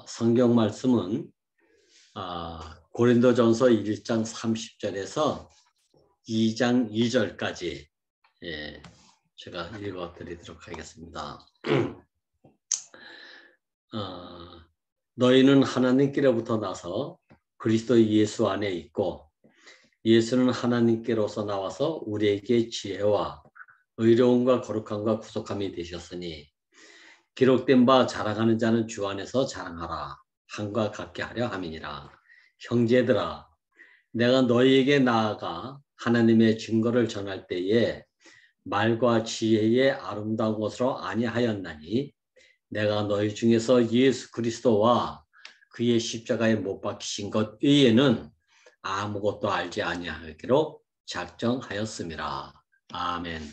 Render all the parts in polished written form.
성경 말씀은 고린도전서 1장 30절에서 2장 2절까지 제가 읽어드리도록 하겠습니다. 너희는 하나님께로부터 나서 그리스도 예수 안에 있고 예수는 하나님께로서 나와서 우리에게 지혜와 의로움과 거룩함과 구속함이 되셨으니 기록된 바 자랑하는 자는 주 안에서 자랑하라 함과 같게 하려 함이니라. 형제들아, 내가 너희에게 나아가 하나님의 증거를 전할 때에 말과 지혜의 아름다운 것으로 아니하였나니 내가 너희 중에서 예수 그리스도와 그의 십자가에 못 박히신 것 외에는 아무것도 알지 아니하기로 작정하였음이라. 아멘.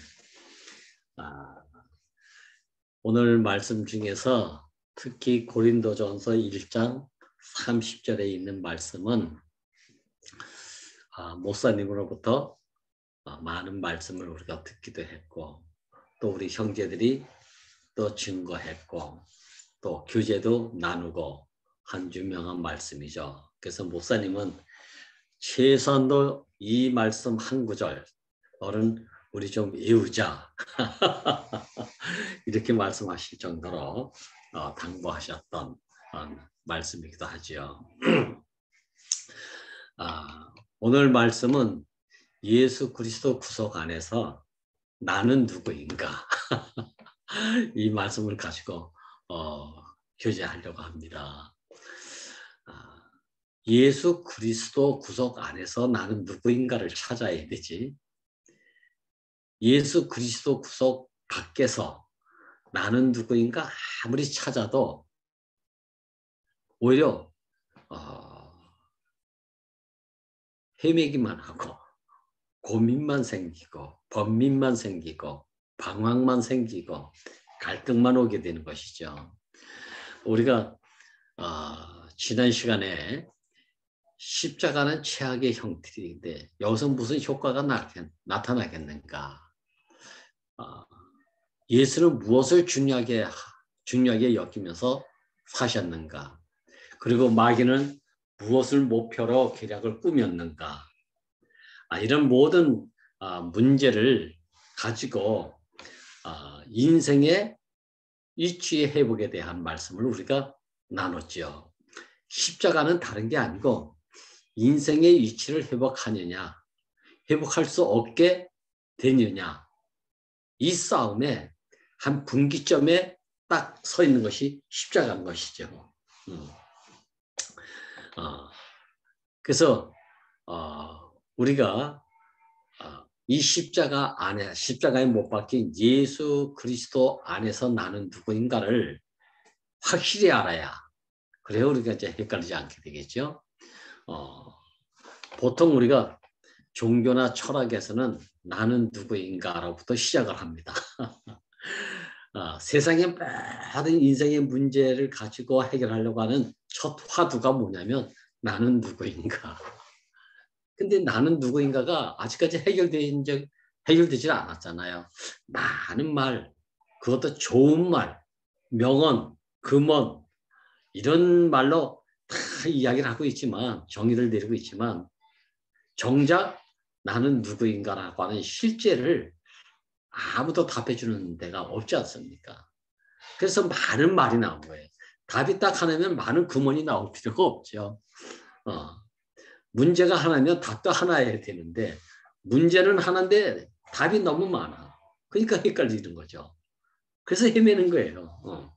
오늘 말씀 중에서 특히 고린도전서 1장 30절에 있는 말씀은 목사님으로부터 많은 말씀을 우리가 듣기도 했고 또 우리 형제들이 또 증거했고 또 교제도 나누고 한 유명한 말씀이죠. 그래서 목사님은 최소한도 이 말씀 한 구절은 우리 좀 외우자 이렇게 말씀하실 정도로 당부하셨던 말씀이기도 하죠. 오늘 말씀은 예수 그리스도 구속 안에서 나는 누구인가 이 말씀을 가지고 교제하려고 합니다. 예수 그리스도 구속 안에서 나는 누구인가를 찾아야 되지. 예수 그리스도 구속 밖에서 나는 누구인가 아무리 찾아도 오히려 헤매기만 하고 고민만 생기고 번민만 생기고 방황만 생기고 갈등만 오게 되는 것이죠. 우리가 지난 시간에 십자가는 최악의 형태인데 여기서 무슨 효과가 나타나겠는가? 예수는 무엇을 중요하게 여기면서 사셨는가? 그리고 마귀는 무엇을 목표로 계략을 꾸몄는가? 이런 모든 문제를 가지고 인생의 이치의 회복에 대한 말씀을 우리가 나눴죠. 십자가는 다른 게 아니고 인생의 이치를 회복하느냐, 회복할 수 없게 되느냐, 이 싸움에 한 분기점에 딱 서 있는 것이 십자가인 것이죠. 그래서 우리가 이 십자가 안에 십자가에 못 박힌 예수 그리스도 안에서 나는 누구인가를 확실히 알아야 그래야 우리가 이제 헷갈리지 않게 되겠죠. 보통 우리가 종교나 철학에서는 나는 누구인가로부터 시작을 합니다. 세상의 모든 인생의 문제를 가지고 해결하려고 하는 첫 화두가 뭐냐면 나는 누구인가. 근데 나는 누구인가가 아직까지 해결되지 않았잖아요. 많은 말, 그것도 좋은 말, 명언, 금언 이런 말로 다 이야기를 하고 있지만 정의를 내리고 있지만 정작 나는 누구인가라고 하는 실제를 아무도 답해주는 데가 없지 않습니까? 그래서 많은 말이 나온 거예요. 답이 딱 하나면 많은 금언이 나올 필요가 없죠. 문제가 하나면 답도 하나여야 되는데 문제는 하나인데 답이 너무 많아. 그러니까 헷갈리는 거죠. 그래서 헤매는 거예요.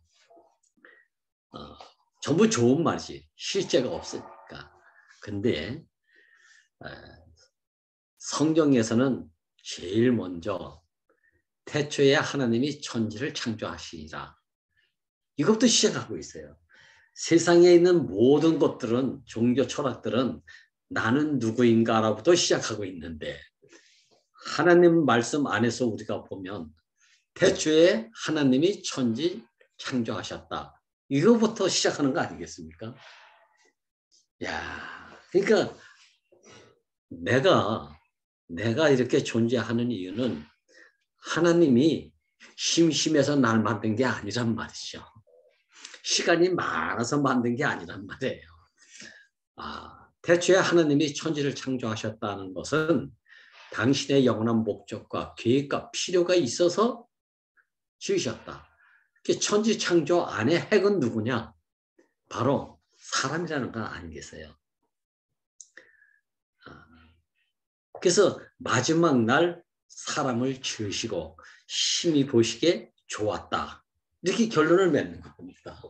전부 좋은 말이지 실제가 없으니까. 근데 성경에서는 제일 먼저 태초에 하나님이 천지를 창조하시니라. 이것부터 시작하고 있어요. 세상에 있는 모든 것들은 종교 철학들은 나는 누구인가로부터 시작하고 있는데 하나님 말씀 안에서 우리가 보면 태초에 하나님이 천지 창조하셨다. 이거부터 시작하는 거 아니겠습니까? 그러니까 내가 이렇게 존재하는 이유는 하나님이 심심해서 날 만든 게 아니란 말이죠. 시간이 많아서 만든 게 아니란 말이에요. 대초에 하나님이 천지를 창조하셨다는 것은 당신의 영원한 목적과 계획과 필요가 있어서 지으셨다. 천지 창조 안에 핵은 누구냐? 바로 사람이라는 건 아니겠어요. 그래서 마지막 날 사람을 지으시고 심히 보시기에 좋았다. 이렇게 결론을 맺는 겁니다.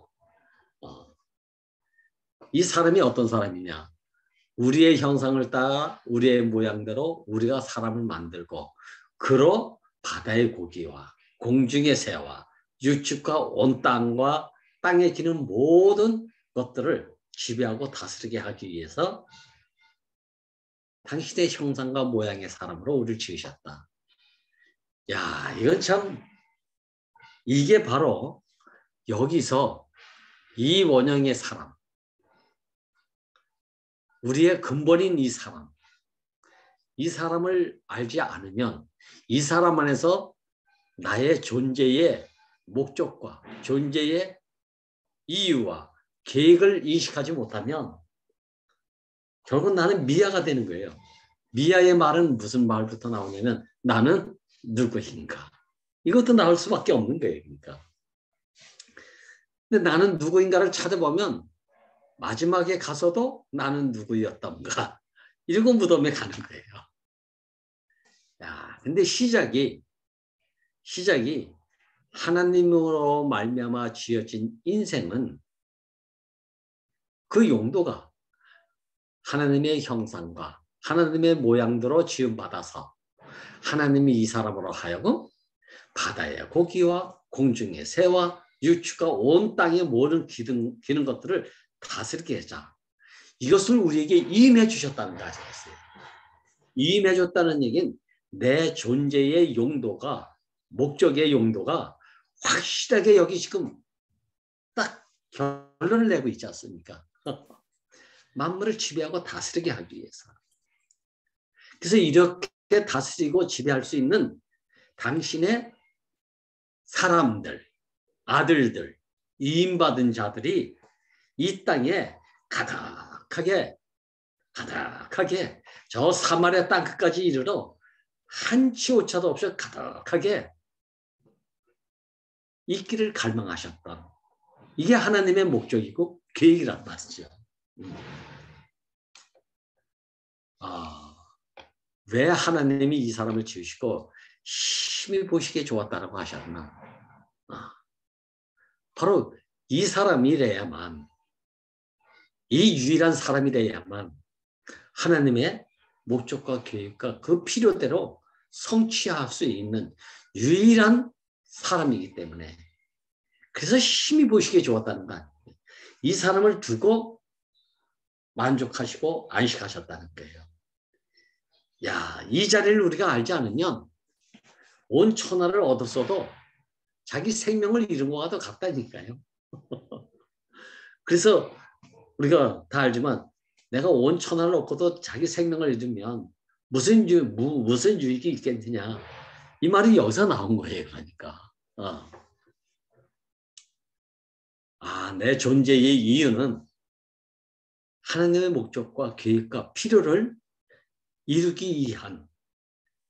이 사람이 어떤 사람이냐? 우리의 형상을 따라 우리의 모양대로 우리가 사람을 만들고 그로 바다의 고기와 공중의 새와 유축과 온 땅과 땅에 기는 모든 것들을 지배하고 다스리게 하기 위해서 당신의 형상과 모양의 사람으로 우리를 지으셨다. 야, 이건 참, 이게 바로 여기서 이 원형의 사람, 우리의 근본인 이 사람을 알지 않으면 이 사람 안에서 나의 존재의 목적과 존재의 이유와 계획을 인식하지 못하면 결국 나는 미아가 되는 거예요. 미아의 말은 무슨 말부터 나오냐면 나는 누구인가. 이것도 나올 수밖에 없는 거예요. 그러니까. 근데 나는 누구인가를 찾아보면 마지막에 가서도 나는 누구였던가 이러고 무덤에 가는 거예요. 야, 근데 시작이 하나님으로 말미암아 지어진 인생은 그 용도가 하나님의 형상과 하나님의 모양대로 지음받아서 하나님이 이 사람으로 하여금 바다의 고기와 공중의 새와 유축과 온 땅의 모든 기는 것들을 다스리게 하자. 이것을 우리에게 임해 주셨다는 거 아시겠어요? 임해 줬다는 얘기는 내 존재의 용도가 목적의 용도가 확실하게 여기 지금 딱 결론을 내고 있지 않습니까? 만물을 지배하고 다스리게 하기 위해서. 그래서 이렇게 다스리고 지배할 수 있는 당신의 사람들, 아들들, 이임받은 자들이 이 땅에 가득하게 저 사마리아 땅 끝까지 이르러 한치 오차도 없이 가득하게 있기를 갈망하셨던 이게 하나님의 목적이고 계획이란 말이죠. 왜 하나님이 이 사람을 지으시고 심히 보시기에 좋았다라고 하셨나? 바로 이 사람이래야만, 이 유일한 사람이래야만 하나님의 목적과 계획과 그 필요대로 성취할 수 있는 유일한 사람이기 때문에 그래서 심히 보시기에 좋았다는 거 아니에요. 이 사람을 두고 만족하시고 안식하셨다는 거예요. 야, 이 자리를 우리가 알지 않으면 온 천하를 얻었어도 자기 생명을 잃은 것과도 같다니까요. 그래서 우리가 다 알지만 내가 온 천하를 얻고도 자기 생명을 잃으면 무슨 유익이 있겠느냐. 이 말이 여기서 나온 거예요. 그러니까. 내 존재의 이유는 하나님의 목적과 계획과 필요를 이루기 위한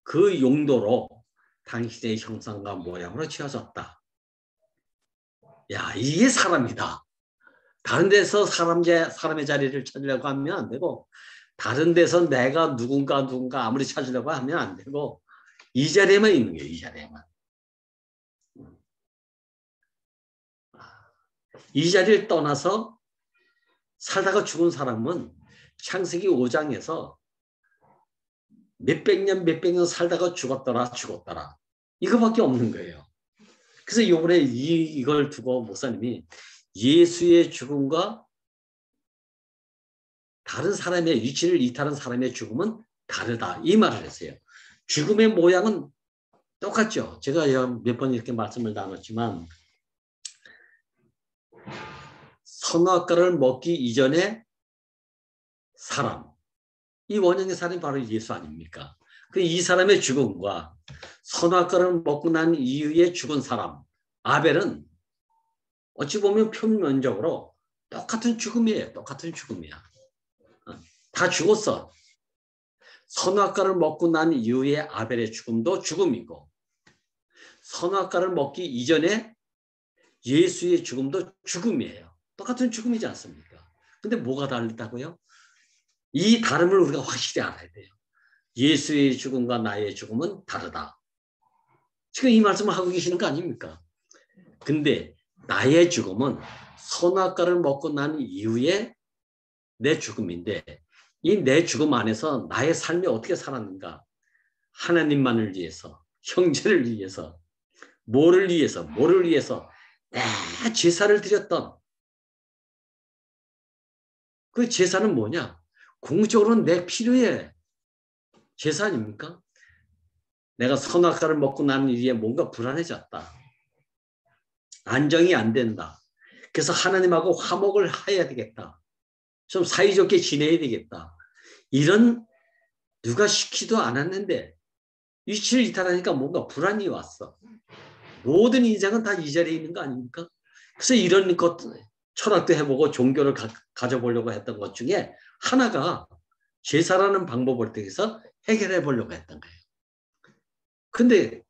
그 용도로 당신의 형상과 모양으로 지어졌다. 야, 이게 사람이다. 다른 데서 사람의 자리를 찾으려고 하면 안 되고 다른 데서 내가 누군가 아무리 찾으려고 하면 안 되고 이 자리에만 있는 거예요. 이 자리에만. 이 자리를 떠나서 살다가 죽은 사람은 창세기 5장에서 몇백 년 살다가 죽었더라. 이거밖에 없는 거예요. 그래서 이번에 이걸 두고 목사님이 예수의 죽음과 다른 사람의 위치를 이탈한 사람의 죽음은 다르다. 이 말을 했어요. 죽음의 모양은 똑같죠. 제가 몇 번 이렇게 말씀을 나눴지만 선악과를 먹기 이전에 사람, 이 원형의 사람이 바로 예수 아닙니까? 이 사람의 죽음과 선악과를 먹고 난 이후에 죽은 사람, 아벨은 어찌 보면 표면적으로 똑같은 죽음이에요. 똑같은 죽음이야. 다 죽었어. 선악과를 먹고 난 이후에 아벨의 죽음도 죽음이고 선악과를 먹기 이전에 예수의 죽음도 죽음이에요. 똑같은 죽음이지 않습니까? 근데 뭐가 다르다고요? 이 다름을 우리가 확실히 알아야 돼요. 예수의 죽음과 나의 죽음은 다르다. 지금 이 말씀을 하고 계시는 거 아닙니까? 근데 나의 죽음은 선악과를 먹고 난 이후에 내 죽음인데 이 내 죽음 안에서 나의 삶이 어떻게 살았는가? 하나님만을 위해서, 형제를 위해서, 뭐를 위해서 내 제사를 드렸던 그 제사는 뭐냐? 궁극적으로는 내 필요의 제사 아닙니까? 내가 선악과를 먹고 난 이후에 뭔가 불안해졌다. 안정이 안 된다. 그래서 하나님하고 화목을 해야 되겠다. 좀 사이좋게 지내야 되겠다. 이런 누가 시키도 않았는데 위치를 이탈하니까 뭔가 불안이 왔어. 모든 인생은 다 이 자리에 있는 거 아닙니까? 그래서 이런 것 철학도 해보고 종교를 가져보려고 했던 것 중에 하나가 제사라는 방법을 통해서 해결해 보려고 했던 거예요. 근데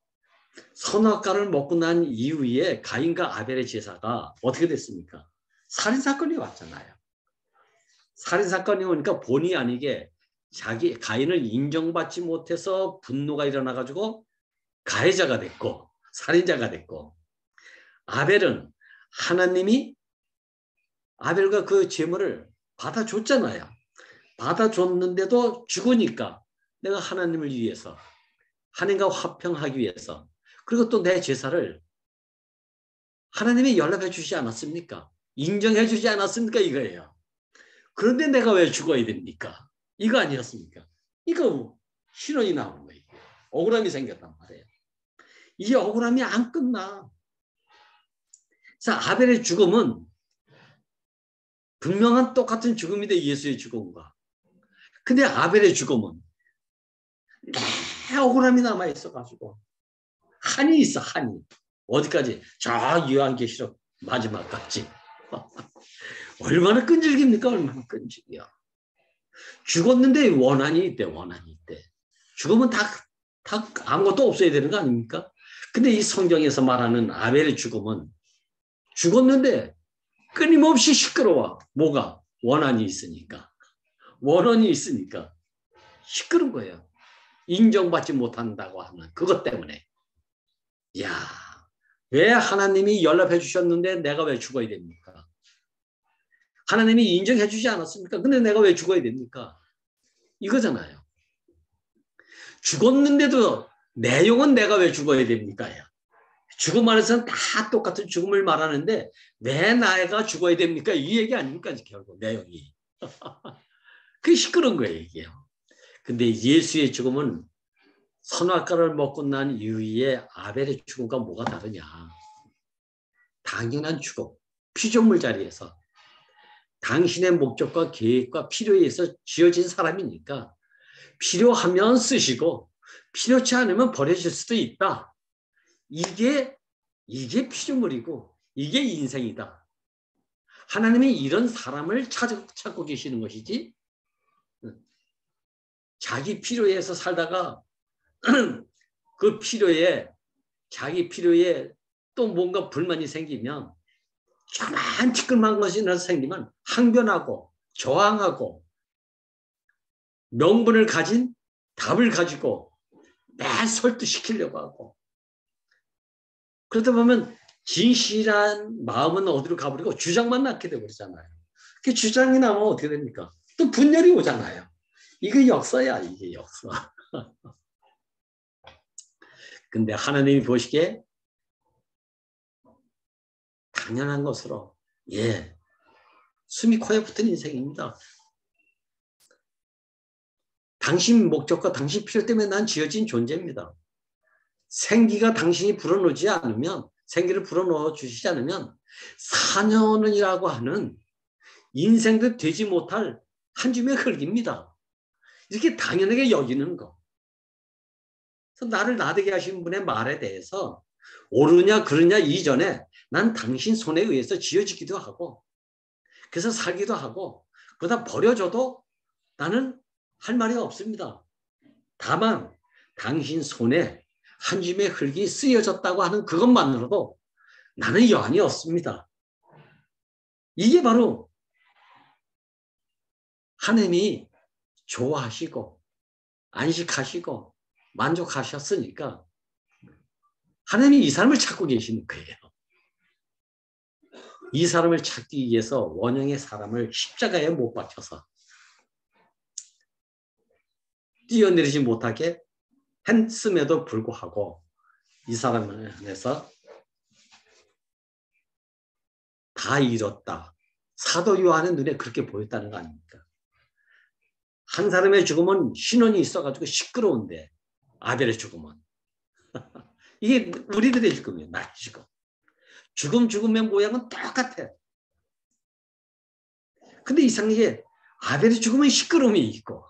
선악과를 먹고 난 이후에 가인과 아벨의 제사가 어떻게 됐습니까? 살인사건이 왔잖아요. 살인사건이 오니까 본의 아니게 자기 가인을 인정받지 못해서 분노가 일어나가지고 가해자가 됐고 살인자가 됐고 아벨은 하나님이 아벨과 그 제물을 받아줬잖아요. 받아줬는데도 죽으니까 내가 하나님을 위해서 하나님과 화평하기 위해서 그리고 또 내 제사를 하나님이 연락해 주지 않았습니까? 인정해 주지 않았습니까? 이거예요. 그런데 내가 왜 죽어야 됩니까? 이거 아니었습니까? 이거 신원이 나오는 거예요. 억울함이 생겼단 말이에요. 이 억울함이 안 끝나. 그래서 아벨의 죽음은 분명한 똑같은 죽음인데 예수의 죽음과. 근데 아벨의 죽음은 내 억울함이 남아있어가지고 한이 있어, 한이. 어디까지? 저 요한계시록 마지막까지. 얼마나 끈질깁니까? 얼마나 끈질겨. 죽었는데 원한이 있대, 원한이 있대. 죽으면 다 아무것도 없어야 되는 거 아닙니까? 근데 이 성경에서 말하는 아벨의 죽음은 죽었는데 끊임없이 시끄러워. 뭐가? 원한이 있으니까. 원한이 있으니까 시끄러운 거예요. 인정받지 못한다고 하는 그것 때문에. 이야, 왜 하나님이 연락해 주셨는데 내가 왜 죽어야 됩니까? 하나님이 인정해 주지 않았습니까? 근데 내가 왜 죽어야 됩니까? 이거잖아요. 죽었는데도 내용은 내가 왜 죽어야 됩니까? 죽음 안에서는 다 똑같은 죽음을 말하는데 왜 나가 죽어야 됩니까? 이 얘기 아닙니까? 결국 내용이. 그게 시끄러운 거예요, 이게요. 근데 예수의 죽음은 선악과를 먹고 난 이후에 아벨의 죽음과 뭐가 다르냐? 당연한 죽음, 피조물 자리에서 당신의 목적과 계획과 필요에 의해서 지어진 사람이니까 필요하면 쓰시고 필요치 않으면 버려질 수도 있다. 이게 피조물이고 이게 인생이다. 하나님이 이런 사람을 찾고 계시는 것이지 자기 필요에 의해서 살다가 그 필요에 자기 필요에 또 뭔가 불만이 생기면 조그만 티끌만 것이 생기면 항변하고 저항하고 명분을 가진 답을 가지고 매 설득시키려고 하고 그러다 보면 진실한 마음은 어디로 가버리고 주장만 낳게 되버리잖아요. 그 주장이 나면 어떻게 됩니까? 또 분열이 오잖아요. 이게 역사야, 이게 역사. 근데 하나님이 보시기에 당연한 것으로 숨이 코에 붙은 인생입니다. 당신 목적과 당신 필요 때문에 난 지어진 존재입니다. 생기가 당신이 불어넣지 않으면 생기를 불어넣어 주시지 않으면 4년이라고 하는 인생도 되지 못할 한 줌의 흙입니다. 이렇게 당연하게 여기는 거. 그래서 나를 나되게 하신 분의 말에 대해서 옳으냐 그르냐 이전에 난 당신 손에 의해서 지어지기도 하고 그래서 살기도 하고 그러다 버려져도 나는 할 말이 없습니다. 다만 당신 손에 한 줌의 흙이 쓰여졌다고 하는 그것만으로도 나는 여한이 없습니다. 이게 바로 하나님이 좋아하시고 안식하시고 만족하셨으니까 하나님이 이 사람을 찾고 계시는 거예요. 이 사람을 찾기 위해서 원형의 사람을 십자가에 못 박혀서 뛰어내리지 못하게 했음에도 불구하고 이 사람을 안에서 다 잃었다. 사도 요한의 눈에 그렇게 보였다는 거 아닙니까? 한 사람의 죽음은 신원이 있어가지고 시끄러운데 아벨의 죽음은 이게 우리들의 죽음이에요. 나의 죽음. 죽음의 모양은 똑같아. 근데 이상하게 아벨의 죽음은 시끄러움이 있고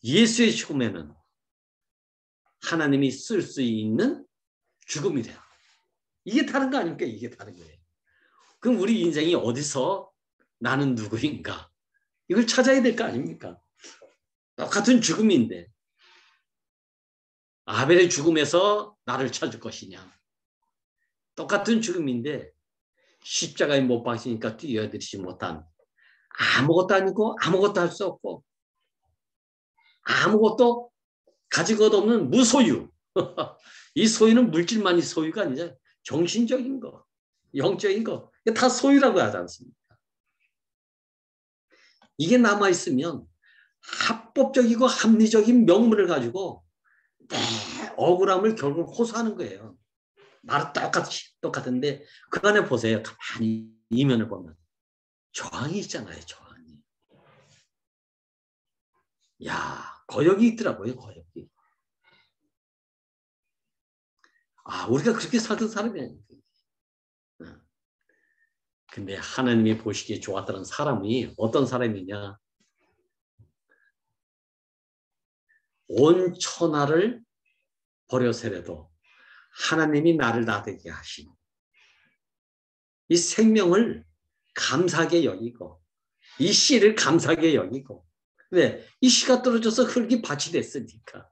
예수의 죽음에는 하나님이 쓸 수 있는 죽음이래요. 이게 다른 거 아닙니까? 이게 다른 거예요. 그럼 우리 인생이 어디서 나는 누구인가? 이걸 찾아야 될 거 아닙니까? 똑같은 죽음인데 아벨의 죽음에서 나를 찾을 것이냐? 똑같은 죽음인데 십자가에 못 박히니까 뛰어들이지 못한 아무것도 아니고 아무것도 할 수 없고 아무것도 가지고도 없는 무소유. 이 소유는 물질만이 소유가 아니죠. 정신적인 거, 영적인 거. 다 소유라고 하지 않습니까? 이게 남아있으면 합법적이고 합리적인 명분을 가지고 억울함을 결국 호소하는 거예요. 나랑 똑같은데 그 안에 보세요. 가만히 이면을 보면 저항이 있잖아요. 저항이. 야, 거역이 있더라고요. 거역이. 아, 우리가 그렇게 살던 사람이 아니에요. 근데 하나님이 보시기에 좋았다는 사람이 어떤 사람이냐? 온 천하를 버려서라도 하나님이 나를 나되게 하신 이 생명을 감사하게 여기고 이 씨를 감사하게 여기고 왜? 이 씨가 떨어져서 흙이 밭이 됐으니까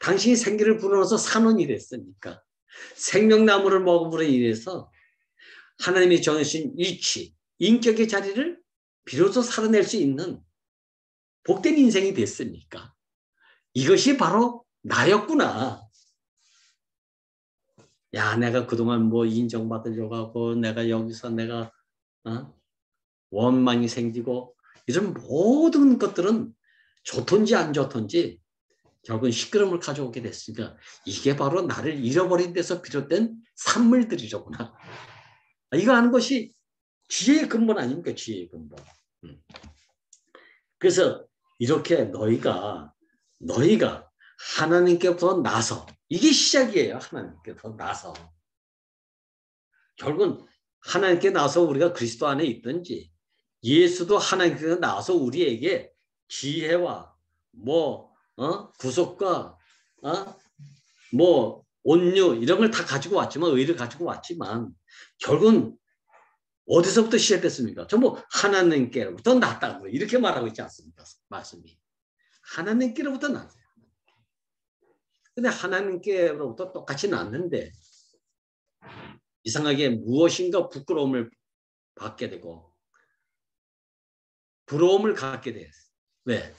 당신이 생기를 불어넣어서 산원이 됐으니까 생명나무를 먹음으로 인해서 하나님이 정하신 위치, 인격의 자리를 비로소 살아낼 수 있는 복된 인생이 됐으니까 이것이 바로 나였구나. 야, 내가 그동안 뭐 인정받으려고 하고 내가 여기서 내가 원망이 생기고 이런 모든 것들은 좋던지 안 좋던지 결국은 시끄러움을 가져오게 됐으니까 이게 바로 나를 잃어버린 데서 비롯된 산물들이로구나. 이거 하는 것이 지혜의 근본 아닙니까? 지혜의 근본. 그래서 이렇게 너희가 하나님께부터 나서 이게 시작이에요. 하나님께부터 나서 결국은 하나님께 나서 우리가 그리스도 안에 있든지 예수도 하나님께서 나서 우리에게 지혜와 구속과 온유 이런 걸 다 가지고 왔지만 의를 가지고 왔지만 결국은 어디서부터 시작됐습니까? 전부 하나님께로부터 났다고 이렇게 말하고 있지 않습니까? 말씀이 하나님께로부터 났어요. 근데 하나님께로부터 똑같이 났는데 이상하게 무엇인가 부끄러움을 받게 되고 부러움을 갖게 됐어요. 왜?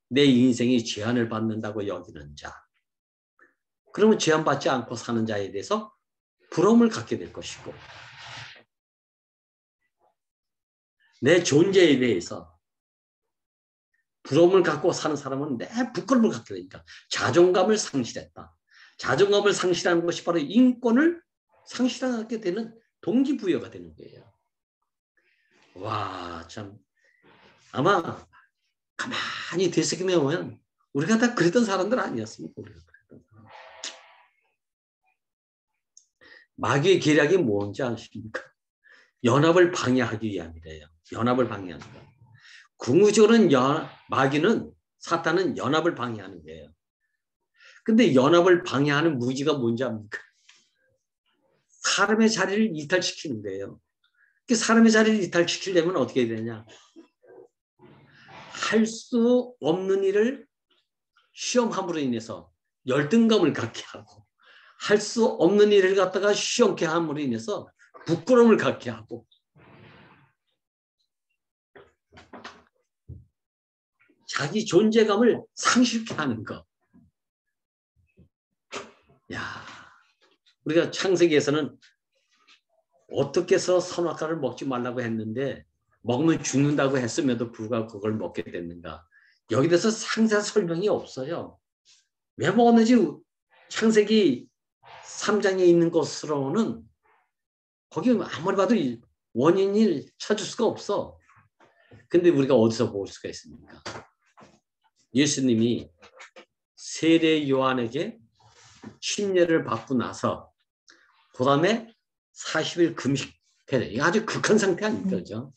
내 인생이 제한을 받는다고 여기는 자. 그러면 제한받지 않고 사는 자에 대해서 부러움을 갖게 될 것이고 내 존재에 대해서 부러움을 갖고 사는 사람은 내 부끄러움을 갖게 되니까 자존감을 상실했다. 자존감을 상실하는 것이 바로 인권을 상실하게 되는 동기부여가 되는 거예요. 와, 참 아마 가만히 되새김해보면 우리가 다 그랬던 사람들 아니었습니까? 우리가 그랬던 사람. 마귀의 계략이 뭔지 아십니까? 연합을 방해하기 위함이래요. 연합을 방해하는 거. 궁극적으로는 마귀는 사탄은 연합을 방해하는 거예요. 근데 연합을 방해하는 무기가 뭔지 압니까? 사람의 자리를 이탈시키는 거예요. 사람의 자리를 이탈시키려면 어떻게 해야 되냐? 할 수 없는 일을 시험함으로 인해서 열등감을 갖게 하고, 할 수 없는 일을 갖다가 시험케 함으로 인해서 부끄러움을 갖게 하고, 자기 존재감을 상실케 하는 거. 야, 우리가 창세기에서는 어떻게 해서 선악과를 먹지 말라고 했는데 먹으면 죽는다고 했음에도 불구하고 그걸 먹게 됐는가? 여기 대해서 상세한 설명이 없어요. 왜 먹었는지 창세기 3장에 있는 것으로는 거기 아무리 봐도 원인을 찾을 수가 없어. 근데 우리가 어디서 볼 수가 있습니까? 예수님이 세례 요한에게 침례를 받고 나서 그 다음에 40일 금식해야 돼. 이거 아주 극한 상태 아닙니까? 그죠?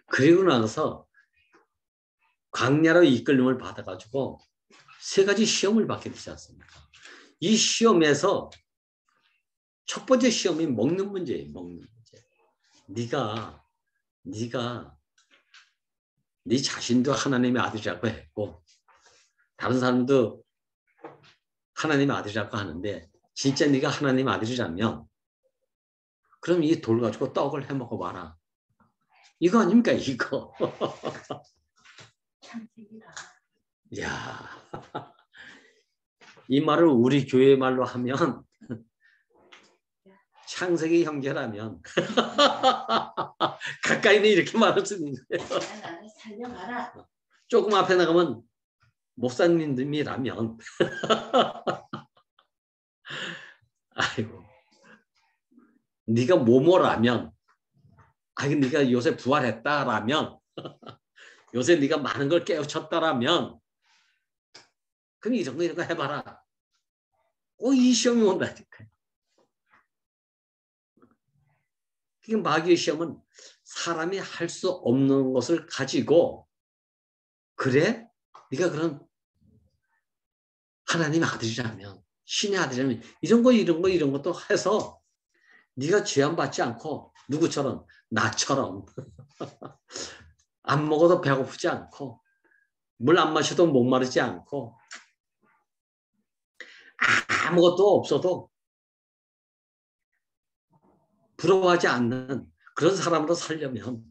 그리고 나서 광야로 이끌림을 받아가지고 3가지 시험을 받게 되지 않습니까? 이 시험에서 첫 번째 시험이 먹는 문제예요. 먹는 문제. 네가 네 자신도 하나님의 아들이라고 했고 다른 사람도 하나님의 아들이라고 하는데 진짜 네가 하나님의 아들이라면 그럼 이 돌 가지고 떡을 해 먹어봐라. 이거 아닙니까? 이거. 야, 이 말을 우리 교회 말로 하면 창세기 형제라면 가까이는 이렇게 말을 쓰는 거예요. 조금 앞에 나가면 목사님이라면 아이고 네가 뭐뭐라면 네가 요새 부활했다라면 요새 네가 많은 걸 깨우쳤다라면 그럼 이런 거 해봐라. 이 시험이 온다니까요. 마귀의 시험은 사람이 할 수 없는 것을 가지고 그래? 네가 그런 하나님의 아들이라면 신의 아들이라면 이런 것도 해서 네가 죄안 받지 않고 누구처럼? 나처럼 안 먹어도 배고프지 않고 물 안 마셔도 목마르지 않고 아무것도 없어도 부러워하지 않는 그런 사람으로 살려면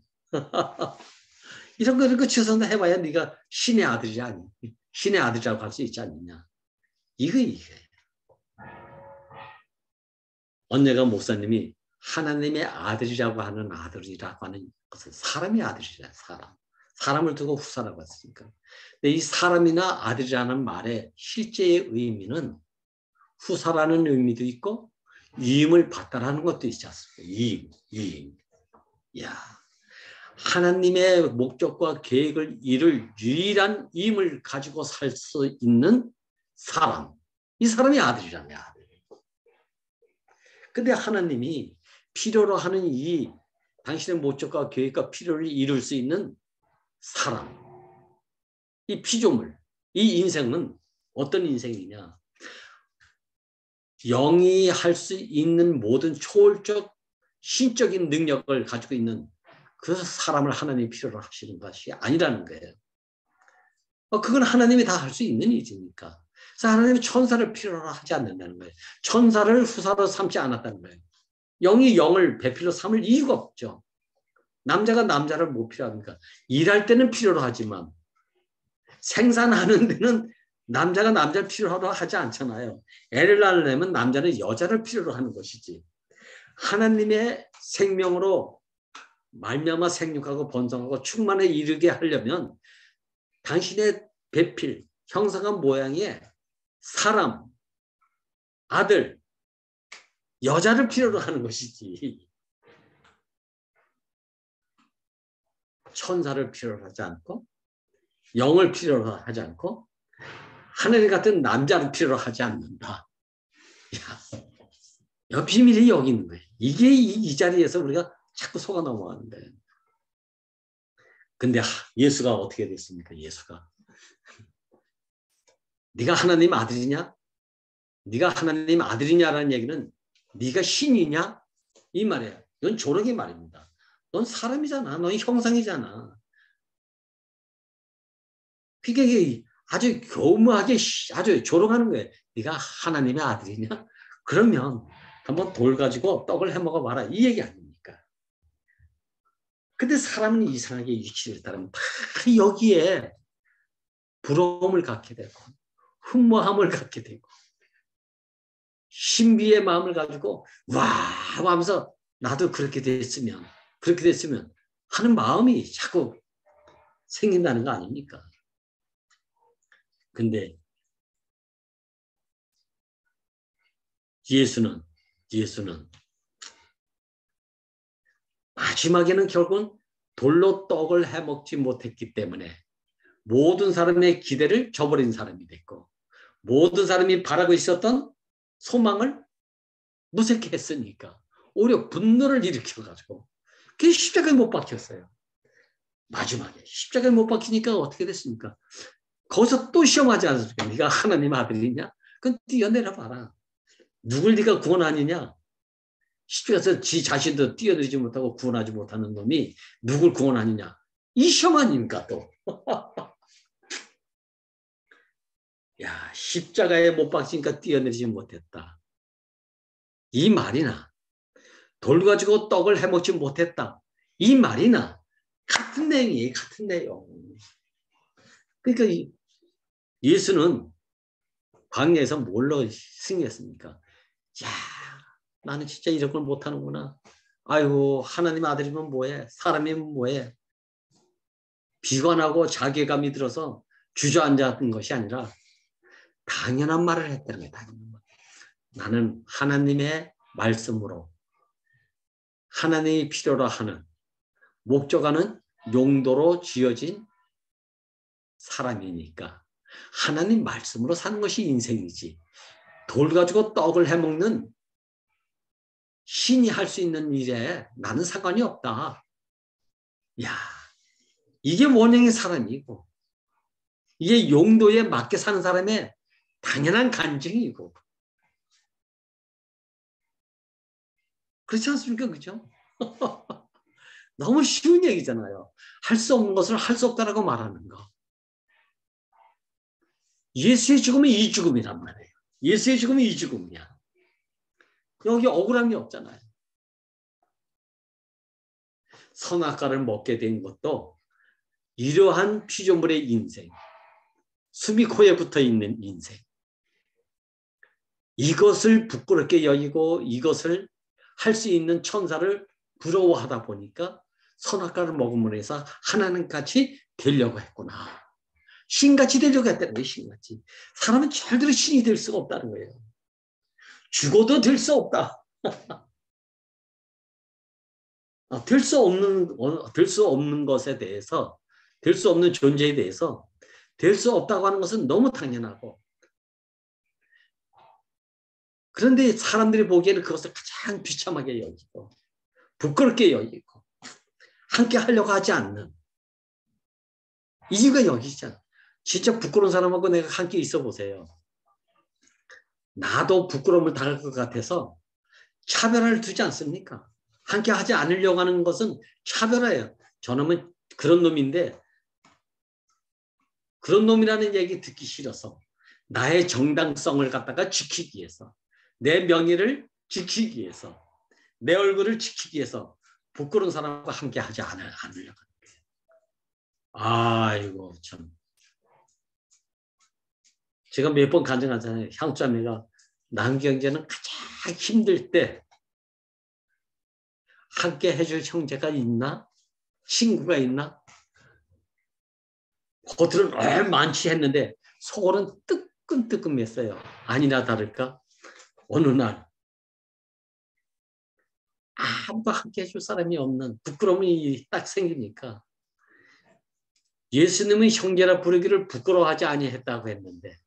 이런 거 최선을 해봐야 네가 신의 아들이 아니 신의 아들이라고 할 수 있지 않느냐. 이게 언제가 목사님이 하나님의 아들이라고 하는 아들이라고 하는 것은 사람의 아들이라 사람을 두고 후사라고 했으니까. 근데 이 사람이나 아들이라는 말의 실제의 의미는 후사라는 의미도 있고 위임을 받다라는 것도 있지 않습니까? 위임. 야, 하나님의 목적과 계획을 이룰 유일한 힘을 가지고 살 수 있는 사람. 이 사람이 아들이라며 아들. 근데 하나님이 필요로 하는 이 당신의 목적과 계획과 필요를 이룰 수 있는 사람. 이 피조물. 이 인생은 어떤 인생이냐. 영이 할 수 있는 모든 초월적 신적인 능력을 가지고 있는 그 사람을 하나님이 필요로 하시는 것이 아니라는 거예요. 그건 하나님이 다 할 수 있는 일이니까. 그래서 하나님이 천사를 필요로 하지 않는다는 거예요. 천사를 후사로 삼지 않았다는 거예요. 영이 영을 배필로 삼을 이유가 없죠. 남자가 남자를 못 필요합니까? 일할 때는 필요로 하지만 생산하는 데는 남자가 남자를 필요로 하지 않잖아요. 애를 낳으려면 남자는 여자를 필요로 하는 것이지. 하나님의 생명으로 말미암아 생육하고 번성하고 충만에 이르게 하려면 당신의 배필, 형상한 모양의 사람, 아들, 여자를 필요로 하는 것이지. 천사를 필요로 하지 않고 영을 필요로 하지 않고 하늘 같은 남자를 필요로 하지 않는다. 야, 비밀이 여기 있는 거예요. 이게 이 자리에서 우리가 자꾸 속아 넘어가는 거예요. 근데 예수가 어떻게 됐습니까? 예수가. 네가 하나님 아들이냐? 네가 하나님 아들이냐라는 얘기는 네가 신이냐? 이 말이에요. 이건 조롱의 말입니다. 넌 사람이잖아. 넌 형상이잖아. 그게 아주 교묘하게 아주 조롱하는 거예요. 네가 하나님의 아들이냐? 그러면 한번 돌 가지고 떡을 해먹어 봐라. 이 얘기 아닙니까? 근데 사람은 이상하게 유치를 따르면 다 여기에 부러움을 갖게 되고 흠모함을 갖게 되고 신비의 마음을 가지고 와 하면서 나도 그렇게 됐으면 하는 마음이 자꾸 생긴다는 거 아닙니까? 근데 예수는 마지막에는 결국은 돌로 떡을 해먹지 못했기 때문에 모든 사람의 기대를 저버린 사람이 됐고 모든 사람이 바라고 있었던 소망을 무색해 했으니까 오히려 분노를 일으켜가지고 그게 십자가에 못 박혔어요. 마지막에 십자가에 못 박히니까 어떻게 됐습니까? 거기서 또 시험하지 않습니까? 네가 하나님 아들이냐? 그건 뛰어내려 봐라. 누굴 네가 구원하느냐? 십자가에서 지 자신도 뛰어내리지 못하고 구원하지 못하는 놈이 누굴 구원하느냐? 이 시험 아닙니까 또? 야, 십자가에 못 박히니까 뛰어내리지 못했다. 이 말이나 돌 가지고 떡을 해먹지 못했다. 이 말이나 같은 내용이에요. 같은 내용. 그러니까 예수는 광야에서 뭘로 승리했습니까? 야, 나는 진짜 이런 걸 못하는구나. 아이고, 하나님 아들이면 뭐해? 사람이면 뭐해? 비관하고 자괴감이 들어서 주저앉았던 것이 아니라 당연한 말을 했다는 거예요. 당연한 말. 나는 하나님의 말씀으로 하나님이 필요로 하는 목적하는 용도로 지어진 사람이니까 하나님 말씀으로 사는 것이 인생이지. 돌 가지고 떡을 해먹는 신이 할 수 있는 일에 나는 상관이 없다. 야, 이게 원형의 사람이고 이게 용도에 맞게 사는 사람의 당연한 간증이고 그렇지 않습니까? 그죠? 너무 쉬운 얘기잖아요. 할 수 없는 것을 할 수 없다라고 말하는 거. 예수의 죽음은 이 죽음이란 말이에요. 예수의 죽음은 이 죽음이야. 여기 억울함이 없잖아요. 선악과를 먹게 된 것도 이러한 피조물의 인생, 숨이 코에 붙어있는 인생, 이것을 부끄럽게 여기고 이것을 할 수 있는 천사를 부러워하다 보니까 선악과를 먹음으로 해서 하나님 같이 되려고 했구나. 신같이 되려고 했다는 거예요. 신같이. 사람은 절대로 신이 될 수가 없다는 거예요. 죽어도 될 수 없다. 될 수 없는 것에 대해서, 될 수 없는 존재에 대해서 될 수 없다고 하는 것은 너무 당연하고 그런데 사람들이 보기에는 그것을 가장 비참하게 여기고 부끄럽게 여기고 함께 하려고 하지 않는 이유가 여기 있잖아. 진짜 부끄러운 사람하고 내가 함께 있어 보세요. 나도 부끄러움을 당할 것 같아서 차별화를 두지 않습니까? 함께 하지 않으려고 하는 것은 차별화예요. 저놈은 그런 놈인데 그런 놈이라는 얘기 듣기 싫어서 나의 정당성을 갖다가 지키기 위해서 내 명예를 지키기 위해서 내 얼굴을 지키기 위해서 부끄러운 사람과 함께 하지 않으려고 하는 거예요. 아이고 참. 제가 몇 번 간증하잖아요. 향수자매가 남경제는 가장 힘들 때 함께 해줄 형제가 있나? 친구가 있나? 겉으로는 많지 했는데 속으로는 뜨끔뜨끔했어요. 아니나 다를까? 어느 날 아무도 함께 해줄 사람이 없는 부끄러움이 딱 생기니까 예수님은 형제라 부르기를 부끄러워하지 아니했다고 했는데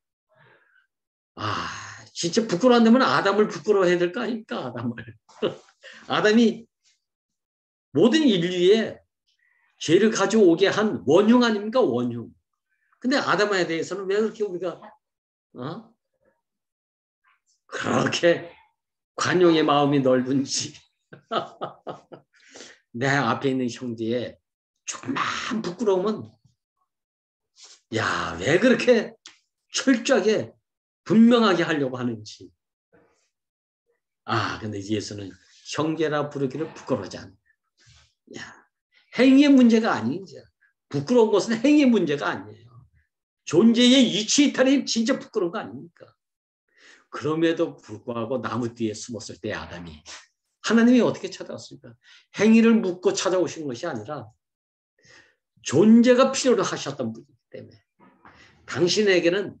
진짜 부끄러워한다면 아담을 부끄러워해야 될 거 아닙니까? 아담을. 아담이 모든 인류에 죄를 가져오게 한 원흉 아닙니까? 원흉. 근데 아담에 대해서는 왜 그렇게 우리가 그렇게 관용의 마음이 넓은지 내 앞에 있는 형제의 조그만 부끄러움은 야, 왜 그렇게 철저하게 분명하게 하려고 하는지. 근데 예수는 형제라 부르기를 부끄러워하지 않아요. 야, 행위의 문제가 아니죠. 부끄러운 것은 행위의 문제가 아니에요. 존재의 이치 이탈이 진짜 부끄러운 거 아닙니까? 그럼에도 불구하고 나무 뒤에 숨었을 때 아담이 하나님이 어떻게 찾아왔습니까? 행위를 묻고 찾아오신 것이 아니라 존재가 필요로 하셨던 분이기 때문에 당신에게는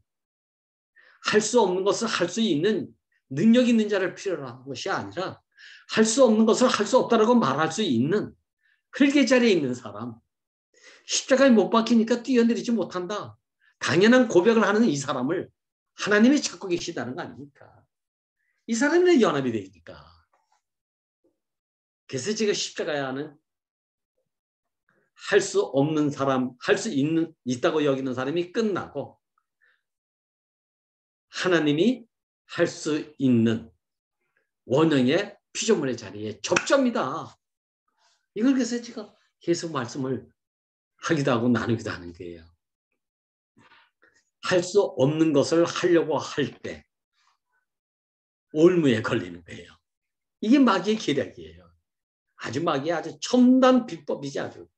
할 수 없는 것을 할 수 있는 능력 있는 자를 필요로 하는 것이 아니라 할 수 없는 것을 할 수 없다고 말할 수 있는 흙의 자리에 있는 사람, 십자가에 못 박히니까 뛰어내리지 못한다. 당연한 고백을 하는 이 사람을 하나님이 찾고 계시다는 거 아닙니까? 이 사람은 연합이 되니까. 그래서 지금 십자가에 하는 할 수 없는 사람, 할 수 있다고 여기는 사람이 끝나고 하나님이 할 수 있는 원형의 피조물의 자리에 접점이다. 이걸 그래서 제가 계속 말씀을 하기도 하고 나누기도 하는 거예요. 할 수 없는 것을 하려고 할 때 올무에 걸리는 거예요. 이게 마귀의 계략이에요. 아주 마귀의 아주 첨단 비법이지 아주.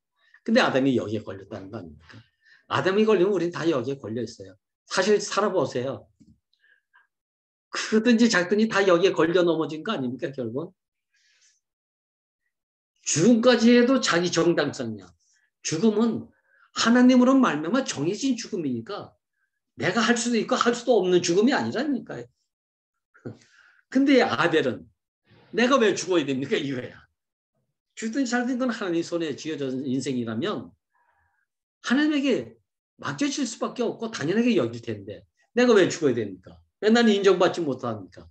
근데 아담이 여기에 걸렸다는 거 아닙니까? 아담이 걸리면 우리는 다 여기에 걸려 있어요. 사실 살아보세요. 크든지 작든지 다 여기에 걸려 넘어진 거 아닙니까 결국? 죽음까지 해도 자기 정당성이야. 죽음은 하나님으로 말미암아 정해진 죽음이니까 내가 할 수도 있고 할 수도 없는 죽음이 아니라니까요. 근데 아벨은 내가 왜 죽어야 됩니까 이거야. 죽든지 살든 건 하나님 손에 쥐어진 인생이라면 하나님에게 맡겨질 수밖에 없고 당연하게 여길 텐데 내가 왜 죽어야 됩니까? 왜 나는 인정받지 못합니까?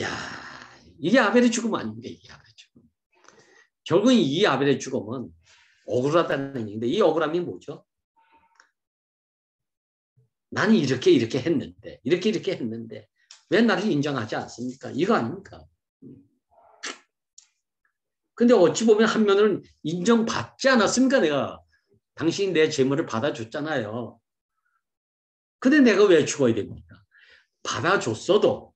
야, 이게 아벨의 죽음 아닙니까? 이게 아벨의 죽음. 결국 이 아벨의 죽음은 억울하다는 얘기인데 이 억울함이 뭐죠? 나는 이렇게 했는데 이렇게 했는데 왜 나를 인정하지 않습니까? 이거 아닙니까? 근데 어찌 보면 한 면은 인정받지 않았습니까? 내가 당신이 내 재물을 받아줬잖아요. 근데 내가 왜 죽어야 됩니까? 받아줬어도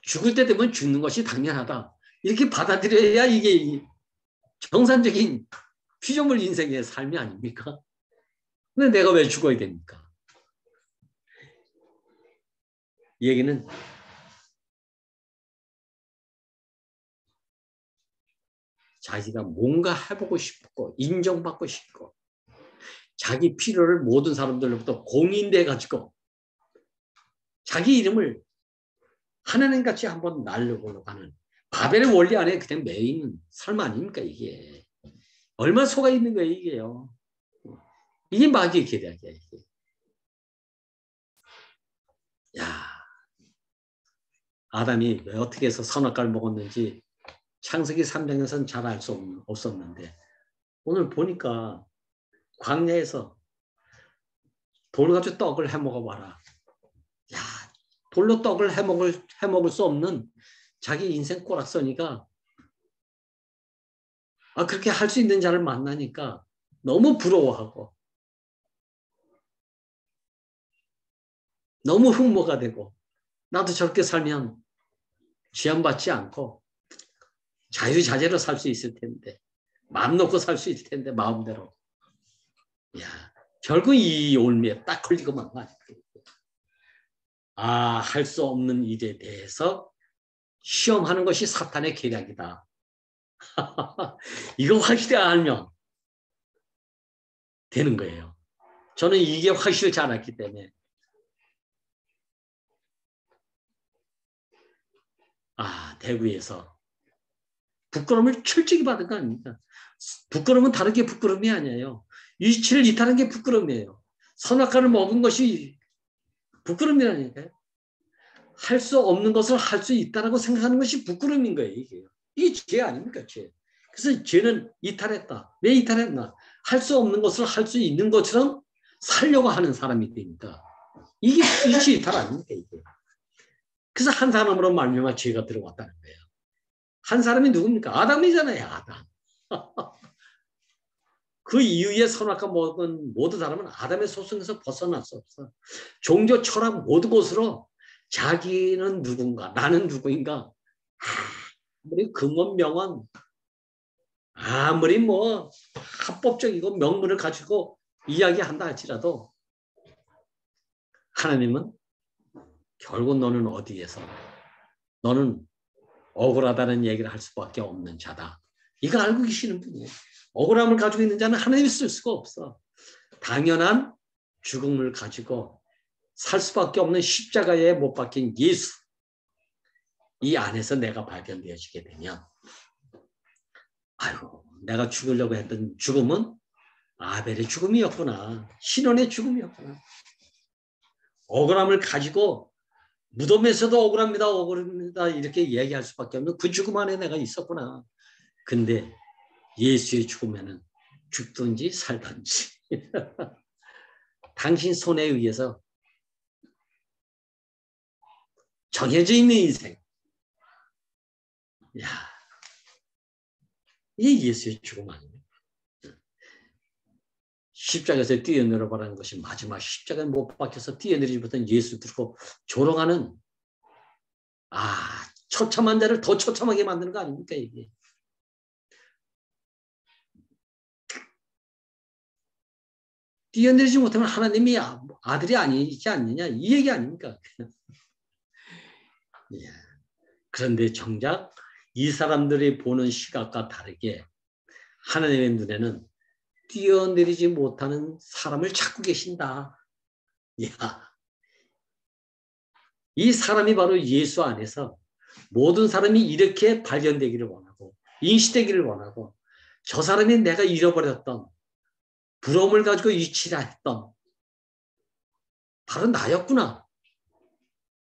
죽을 때 되면 죽는 것이 당연하다. 이렇게 받아들여야 이게 정상적인 피조물 인생의 삶이 아닙니까? 근데 내가 왜 죽어야 됩니까? 이 얘기는 자기가 뭔가 해보고 싶고 인정받고 싶고 자기 필요를 모든 사람들로부터 공인돼가지고 자기 이름을 하나님같이 한번 날려보려고 하는 바벨의 원리 안에 그냥 메인 삶 아닙니까 이게. 얼마나 속아 있는 거예요 이게요. 이게 마귀의 계략이야 이게. 야, 아담이 왜 어떻게 해서 선악과를 먹었는지 창세기 3장에서는 잘 알 수 없었는데 오늘 보니까 광야에서 돌 가지고 떡을 해먹어봐라. 야, 돌로 떡을 해먹을 수 없는 자기 인생 꼬락서니까 그렇게 할 수 있는 자를 만나니까 너무 부러워하고 너무 흠모가 되고 나도 저렇게 살면 지원받지 않고 자유자재로 살 수 있을 텐데 마음 놓고 살 수 있을 텐데 마음대로. 야, 결국 이 올미에 딱 걸리고 만 거야. 할 수 없는 일에 대해서 시험하는 것이 사탄의 계략이다. 이거 확실히 알면 되는 거예요. 저는 이게 확실치 않았기 때문에 대구에서 부끄러움을 철저히 받은 거 아닙니까? 부끄러움은 다른 게 부끄러움이 아니에요. 이치를 이탈한 게 부끄러움이에요. 선악과를 먹은 것이 부끄러움이라니까요. 할 수 없는 것을 할 수 있다고 생각하는 것이 부끄러움인 거예요. 이게 죄 아닙니까? 죄. 그래서 죄는 이탈했다. 왜 이탈했나? 할 수 없는 것을 할 수 있는 것처럼 살려고 하는 사람이 되니까. 이게 불의치 이탈 아닙니까 이게. 그래서 한 사람으로 말미암아 죄가 들어왔다는 거예요. 한 사람이 누굽니까? 아담이잖아요. 아담. 그 이후에 선악과 먹은 모든 사람은 아담의 소송에서 벗어날 수 없어. 종교, 철학 모든 것으로 자기는 누군가, 나는 누구인가. 아무리 금원 명언, 아무리 뭐 합법적이고 명문을 가지고 이야기한다 할지라도 하나님은 결국 너는 어디에서 너는 억울하다는 얘기를 할 수밖에 없는 자다. 이거 알고 계시는 분이에요. 억울함을 가지고 있는 자는 하나님이 쓸 수가 없어. 당연한 죽음을 가지고 살 수밖에 없는 십자가에 못 박힌 예수. 이 안에서 내가 발견되어지게 되면 아이고 내가 죽으려고 했던 죽음은 아벨의 죽음이었구나. 신원의 죽음이었구나. 억울함을 가지고 무덤에서도 억울합니다. 억울합니다. 이렇게 얘기할 수밖에 없는 그 죽음 안에 내가 있었구나. 근데 예수의 죽음에는 죽든지 살든지 당신 손에 의해서 정해져 있는 인생. 야, 이게 예수의 죽음 아닙니까? 십자가에서 뛰어내려가라는 것이 마지막 십자가에 못 박혀서 뛰어내리지 못한 예수 들고 조롱하는 처참한 자를 더 처참하게 만드는 거 아닙니까 이게. 뛰어내리지 못하면 하나님이 아들이 아니지 않느냐 이 얘기 아닙니까? 그런데 정작 이 사람들이 보는 시각과 다르게 하나님의 눈에는 뛰어내리지 못하는 사람을 찾고 계신다. 야, 이 사람이 바로 예수 안에서 모든 사람이 이렇게 발견되기를 원하고 인식되기를 원하고 저 사람이 내가 잃어버렸던 부러움을 가지고 유치라 했던 바로 나였구나.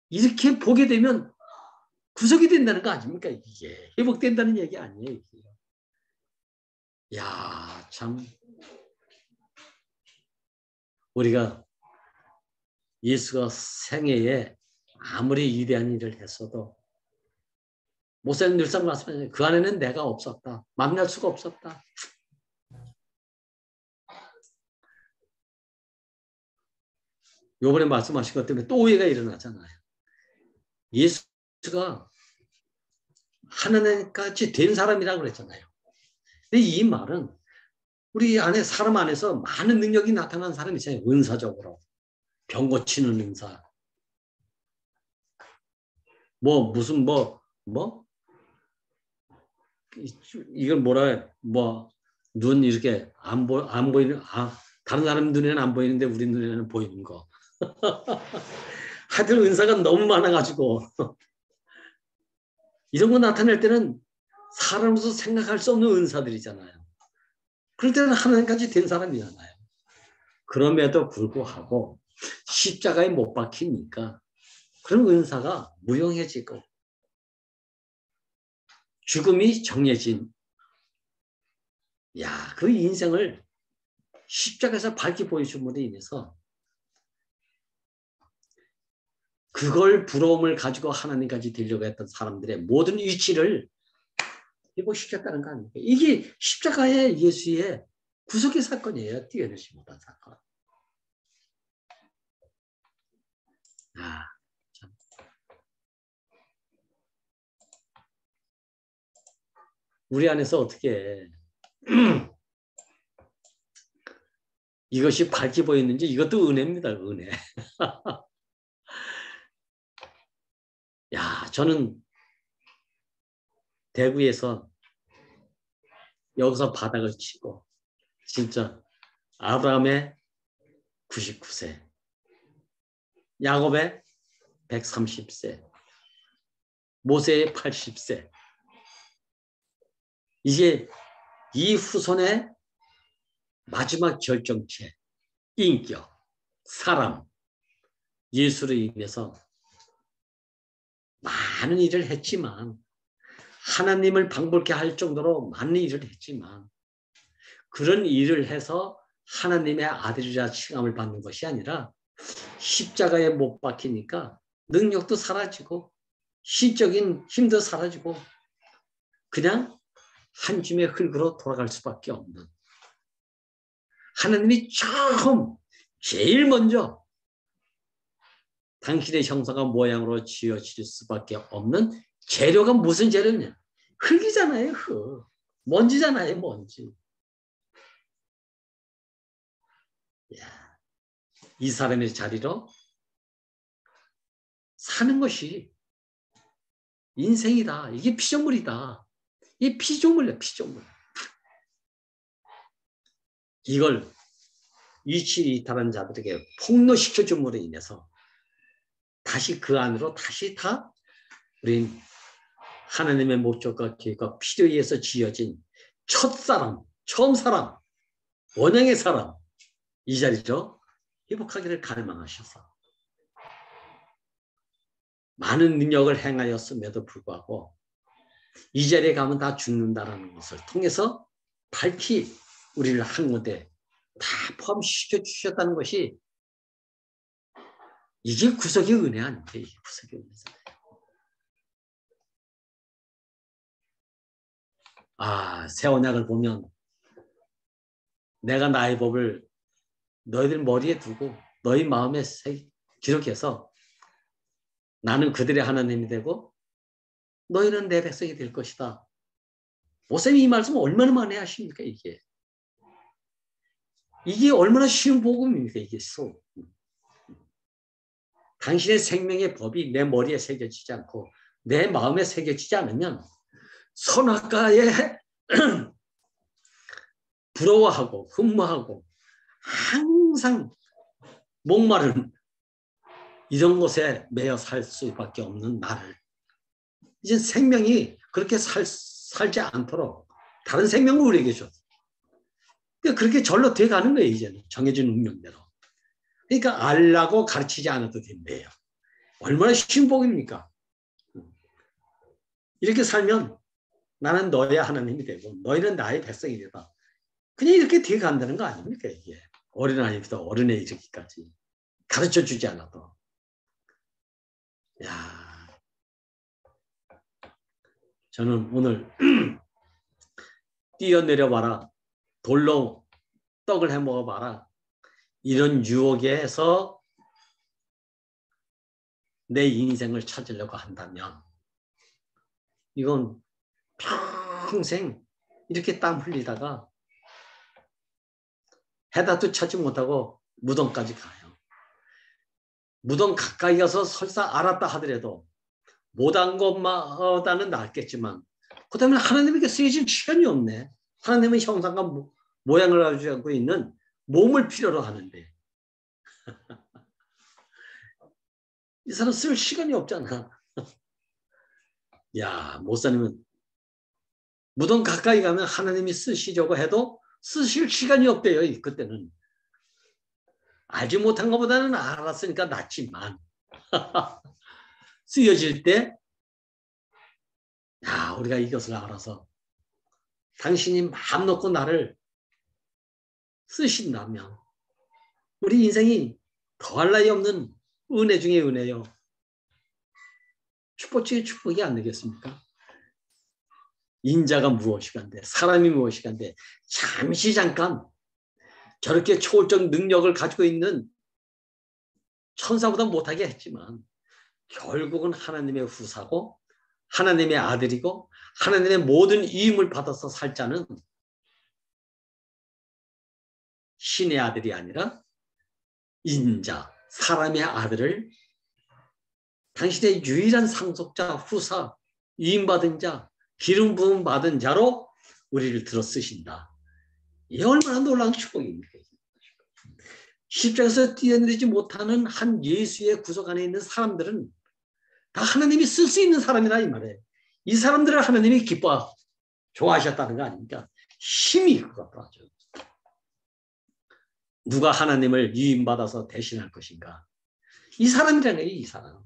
이렇게 보게 되면 구속이 된다는 거 아닙니까? 이게 회복된다는 얘기 아니에요. 이게. 야, 참 우리가 예수가 생애에 아무리 위대한 일을 했어도 모세는 늘상 말씀하셨는데 그 안에는 내가 없었다. 만날 수가 없었다. 요번에 말씀하신 것 때문에 또 오해가 일어나잖아요. 예수가 하나님까지 된 사람이라고 그랬잖아요. 근데 이 말은 우리 안에 사람 안에서 많은 능력이 나타난 사람이 있잖아요. 은사적으로. 병 고치는 은사. 이걸 뭐라 눈 이렇게 안 보이는 다른 사람 눈에는 안 보이는데 우리 눈에는 보이는 거. 하여튼 은사가 너무 많아가지고 이런 거 나타낼 때는 사람으로서 생각할 수 없는 은사들이잖아요. 그럴 때는 하나님까지 된 사람이잖아요. 그럼에도 불구하고 십자가에 못 박히니까 그런 은사가 무용해지고 죽음이 정해진 그 인생을 십자가에서 밝게 보여줌으로 인해서 그걸 부러움을 가지고 하나님까지 되려고 했던 사람들의 모든 위치를 회복시켰다는 거 아닙니까? 이게 십자가의 예수의 구속의 사건이에요. 뛰어내지 못한 사건. 참. 우리 안에서 어떻게 이것이 밝게 보이는지 이것도 은혜입니다. 은혜. 저는 대구에서 여기서 바닥을 치고 진짜 아브라함의 99세, 야곱의 130세, 모세의 80세. 이게 이 후손의 마지막 결정체, 인격, 사람, 예수로 인해서 많은 일을 했지만 하나님을 방불케 할 정도로 많은 일을 했지만 그런 일을 해서 하나님의 아들이라 칭함을 받는 것이 아니라 십자가에 못 박히니까 능력도 사라지고 시적인 힘도 사라지고 그냥 한 줌의 흙으로 돌아갈 수밖에 없는, 하나님이 처음 제일 먼저 당신의 형상과 모양으로 지어질 수밖에 없는 재료가 무슨 재료냐? 흙이잖아요. 흙. 먼지잖아요. 먼지. 야, 이 사람의 자리로 사는 것이 인생이다. 이게 피조물이다. 이 피조물이야. 피조물. 이걸 이치이탈한 자들에게 폭로시켜줌으로 인해서 다시 그 안으로 다시 다 우린 하나님의 목적과 계획과 필요에 의해서 지어진 첫사람, 처음 사람, 원형의 사람, 이 자리로 회복하기를 갈망하셔서 많은 능력을 행하였음에도 불구하고 이 자리에 가면 다 죽는다는 것을 통해서 밝히 우리를 한 군데 다 포함시켜 주셨다는 것이, 이게 구속의 은혜 아닙니까? 이게 구속의 은혜잖아요. 새 언약을 보면 내가 나의 법을 너희들 머리에 두고 너희 마음에 기록해서 나는 그들의 하나님이 되고 너희는 내 백성이 될 것이다. 목사님이 이 말씀 얼마나 많이 하십니까? 이게 얼마나 쉬운 복음입니까? 이게 당신의 생명의 법이 내 머리에 새겨지지 않고 내 마음에 새겨지지 않으면 선악과에 부러워하고 흠모하고 항상 목마른 이런 곳에 매여 살 수밖에 없는 나를, 이제 생명이 그렇게 살지 않도록 다른 생명을 우리에게 줬어. 그러니까 그렇게 절로 돼가는 거예요. 이제는 정해진 운명대로. 그러니까 알라고 가르치지 않아도 된대요. 얼마나 쉬운 복입니까? 이렇게 살면 나는 너의 하나님이 되고 너희는 나의 백성이 되다. 그냥 이렇게 돼간다는 거 아닙니까? 이게 어린아이부터 어른에 이르기까지 가르쳐주지 않아도. 야, 저는 오늘 뛰어내려봐라, 돌로 떡을 해먹어봐라, 이런 유혹에서 내 인생을 찾으려고 한다면 이건 평생 이렇게 땀 흘리다가 해답도 찾지 못하고 무덤까지 가요. 무덤 가까이 가서 설사 알았다 하더라도 못한 것마다는 낫겠지만 그 다음에 하나님에게 쓰여질 시간이 없네. 하나님의 형상과 모양을 가지고 있는 몸을 필요로 하는데 이 사람 쓸 시간이 없잖아. 야, 목사님은 무덤 가까이 가면 하나님이 쓰시려고 해도 쓰실 시간이 없대요. 그때는. 알지 못한 것보다는 알았으니까 낫지만 쓰여질 때, 야, 우리가 이것을 알아서 당신이 마음 놓고 나를 쓰신다면 우리 인생이 더할 나위 없는 은혜 중에 은혜요. 축복 중에 축복이 안 되겠습니까? 인자가 무엇이간데 사람이 무엇이간데 잠시 잠깐 저렇게 초월적 능력을 가지고 있는 천사보다 못하게 했지만 결국은 하나님의 후사고 하나님의 아들이고 하나님의 모든 이임을 받아서 살 자는 신의 아들이 아니라 인자, 사람의 아들을 당신의 유일한 상속자, 후사, 이임받은 자, 기름 부음 받은 자로 우리를 들어 쓰신다. 이 얼마나 놀라운 축복입니까? 십자가에서 뛰어내리지 못하는 한 예수의 구속 안에 있는 사람들은 다 하나님이 쓸 수 있는 사람이다 이 말이에요. 이 사람들을 하나님이 기뻐 좋아하셨다는 거 아닙니까? 힘이 그것더라죠. 누가 하나님을 위임받아서 대신할 것인가? 이 사람이라는 거예요. 이 사람.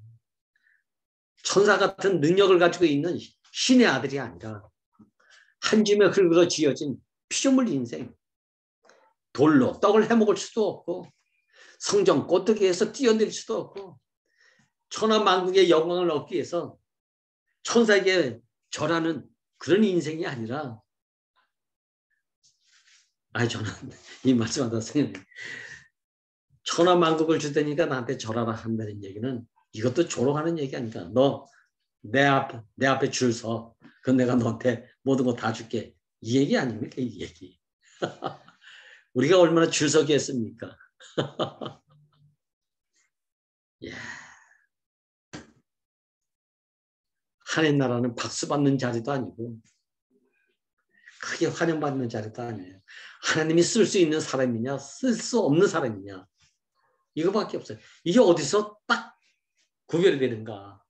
천사 같은 능력을 가지고 있는 신의 아들이 아니라 한 줌의 흙으로 지어진 피조물 인생. 돌로 떡을 해먹을 수도 없고 성전 꼭대기에서 뛰어낼 수도 없고 천하만국의 영광을 얻기 위해서 천사에게 절하는 그런 인생이 아니라 저는 이 말씀하다 생각해요. 천하만국을 주다니까 나한테 절하라 한다는 얘기는 이것도 조롱하는 얘기 아니까. 너 내 앞에 줄 서. 그럼 내가 너한테 모든 거 다 줄게. 이 얘기 아닙니까? 이 얘기. 우리가 얼마나 줄 서겠습니까? 예. 하나님 나라는 박수 받는 자리도 아니고 크게 환영받는 자리도 아니에요. 하나님이 쓸 수 있는 사람이냐 쓸 수 없는 사람이냐 이거밖에 없어요. 이게 어디서 딱 구별이 되는가.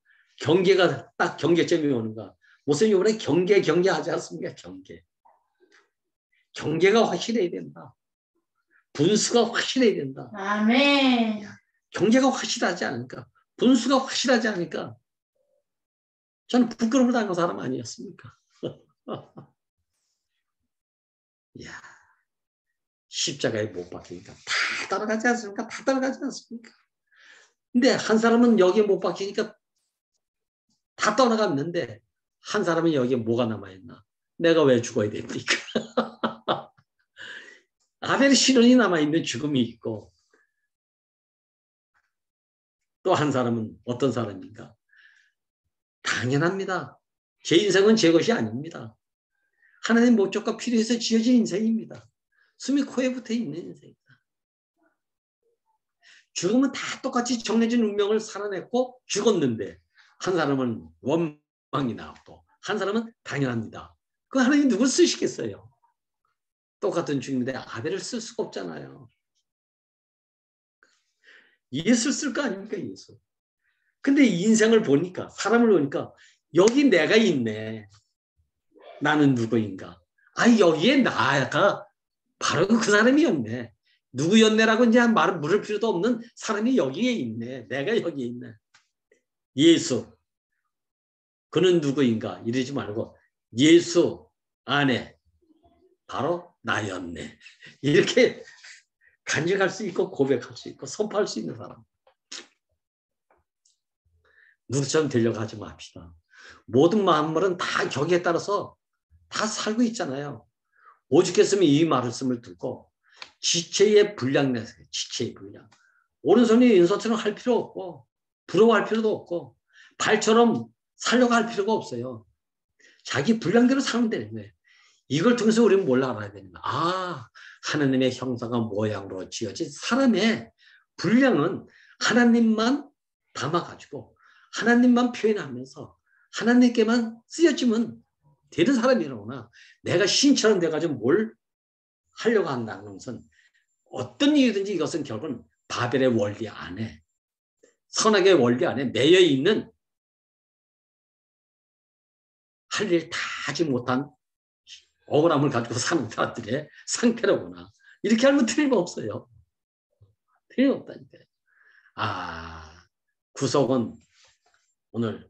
경계가 딱 경계점이 오는가. 목사님 이번에 경계하지 않습니까? 경계가 확실해야 된다. 분수가 확실해야 된다. 아멘. 경계가 확실하지 않으니까 분수가 확실하지 않으니까 저는 부끄러움을 당한 사람 아니었습니까? 이야, 십자가에 못 박히니까 다 따라가지 않습니까? 다 따라가지 않습니까? 근데 한 사람은 여기에 못 박히니까 다 떠나갔는데 한 사람은 여기에 뭐가 남아있나? 내가 왜 죽어야 됩니까? 아벨의 시련이 남아있는 죽음이 있고 또 한 사람은 어떤 사람인가? 당연합니다. 제 인생은 제 것이 아닙니다. 하나님 목적과 필요해서 지어진 인생입니다. 숨이 코에 붙어 있는 인생입니다. 죽음은 다 똑같이 정해진 운명을 살아냈고 죽었는데 한 사람은 원망이 나왔고 한 사람은 당연합니다. 그 하나님이 누굴 쓰시겠어요? 똑같은 죽음인데 아벨을 쓸 수가 없잖아요. 예수 쓸 거 아닙니까? 예수. 근데 인생을 보니까 사람을 보니까 여기 내가 있네. 나는 누구인가? 여기에 나가 바로 그 사람이었네. 누구였네라고 이제 말을 물을 필요도 없는 사람이 여기에 있네. 내가 여기에 있네. 예수. 그는 누구인가? 이러지 말고 예수 안에 바로 나였네. 이렇게 간직할 수 있고 고백할 수 있고 선포할 수 있는 사람. 누구처럼 되려고 하지 맙시다. 모든 만물은 다 격에 따라서 다 살고 있잖아요. 오죽했으면 이 말씀을 듣고 지체의 분량 내세요. 지체의 분량. 오른손이 왼손처럼 할 필요 없고 부러워할 필요도 없고 발처럼 살려고 할 필요가 없어요. 자기 분량대로 살면 되는 거예요. 이걸 통해서 우리는 뭘 알아야 되는 거야. 하나님의 형상과 모양으로 지어진 사람의 분량은 하나님만 담아가지고 하나님만 표현하면서 하나님께만 쓰여지면 되는 사람이로구나. 내가 신처럼 돼가지고 뭘 하려고 한다는 것은 어떤 이유든지 이것은 결국은 바벨의 원리 안에 선악의 원리 안에 매여 있는 할 일 다 하지 못한 억울함을 가지고 사는 사람들의 상태로구나. 이렇게 하면 틀림없어요. 틀림없다니까요. 구속은 오늘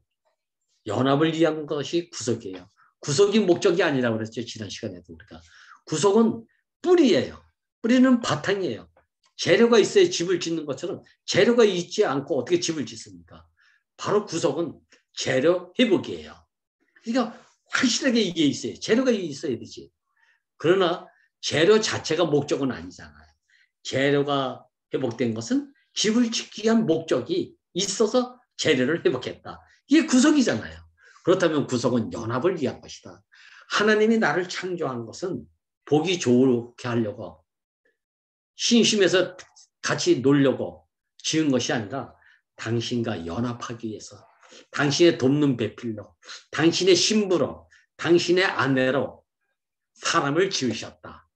연합을 위한 것이 구속이에요. 구속이 목적이 아니라고 그랬죠. 지난 시간에도. 그러니까 구속은 뿌리예요. 뿌리는 바탕이에요. 재료가 있어야 집을 짓는 것처럼 재료가 있지 않고 어떻게 집을 짓습니까? 바로 구속은 재료 회복이에요. 그러니까 확실하게 이게 있어요. 재료가 있어야 되지. 그러나 재료 자체가 목적은 아니잖아요. 재료가 회복된 것은 집을 짓기 위한 목적이 있어서 재료를 회복했다. 이게 구속이잖아요. 그렇다면 구속은 연합을 위한 것이다. 하나님이 나를 창조한 것은 보기 좋게 하려고 심심해서 같이 놀려고 지은 것이 아니라 당신과 연합하기 위해서 당신의 돕는 배필로 당신의 신부로 당신의 아내로 사람을 지으셨다.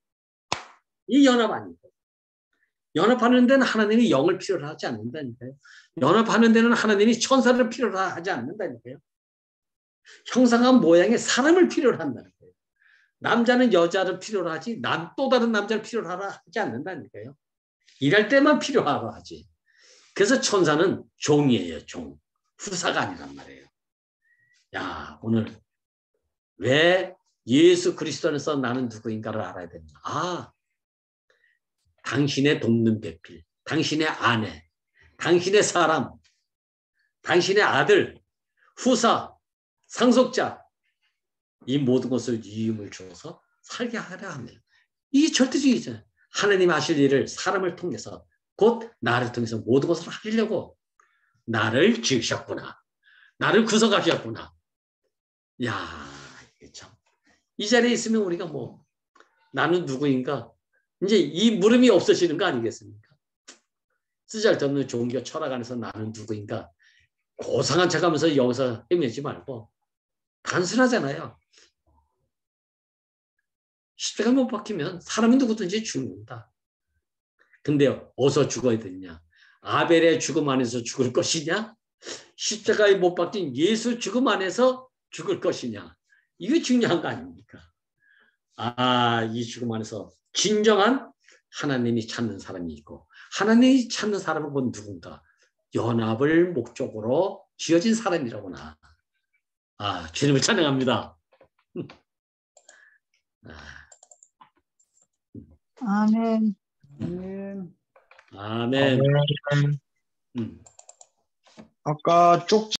이 연합 아니고 연합하는 데는 하나님이 영을 필요로 하지 않는다니까요. 연합하는 데는 하나님이 천사를 필요로 하지 않는다니까요. 형상과 모양의 사람을 필요로 한다는 거예요. 남자는 여자를 필요로 하지 또 다른 남자를 필요로 하지 않는다니까요. 일할 때만 필요하러 하지. 그래서 천사는 종이에요. 종. 후사가 아니란 말이에요. 오늘 왜 예수 그리스도 안에서 나는 누구인가를 알아야 된다. 당신의 돕는 배필, 당신의 아내, 당신의 사람, 당신의 아들, 후사, 상속자, 이 모든 것을 유임을 주어서 살게 하려 하면 이게 절대주의잖아요. 하나님이 하실 일을 사람을 통해서 곧 나를 통해서 모든 것을 하려고 나를 지으셨구나. 나를 구속하셨구나. 야, 이게 참. 이 자리에 있으면 우리가 뭐 나는 누구인가? 이제 이 물음이 없어지는 거 아니겠습니까? 쓰잘데없는 종교 철학 안에서 나는 누구인가? 고상한 척하면서 여기서 헤매지 말고 단순하잖아요. 십자가 못 박히면 사람이 누구든지 죽는다. 근데 어디서 죽어야 되냐? 아벨의 죽음 안에서 죽을 것이냐? 십자가에 못 박힌 예수 죽음 안에서 죽을 것이냐? 이게 중요한 거 아닙니까? 이 죽음 안에서 진정한 하나님이 찾는 사람이 있고 하나님이 찾는 사람은 곧 누군가? 연합을 목적으로 지어진 사람이라구나. 주님을 찬양합니다. 아멘. 아멘. 아까 쪽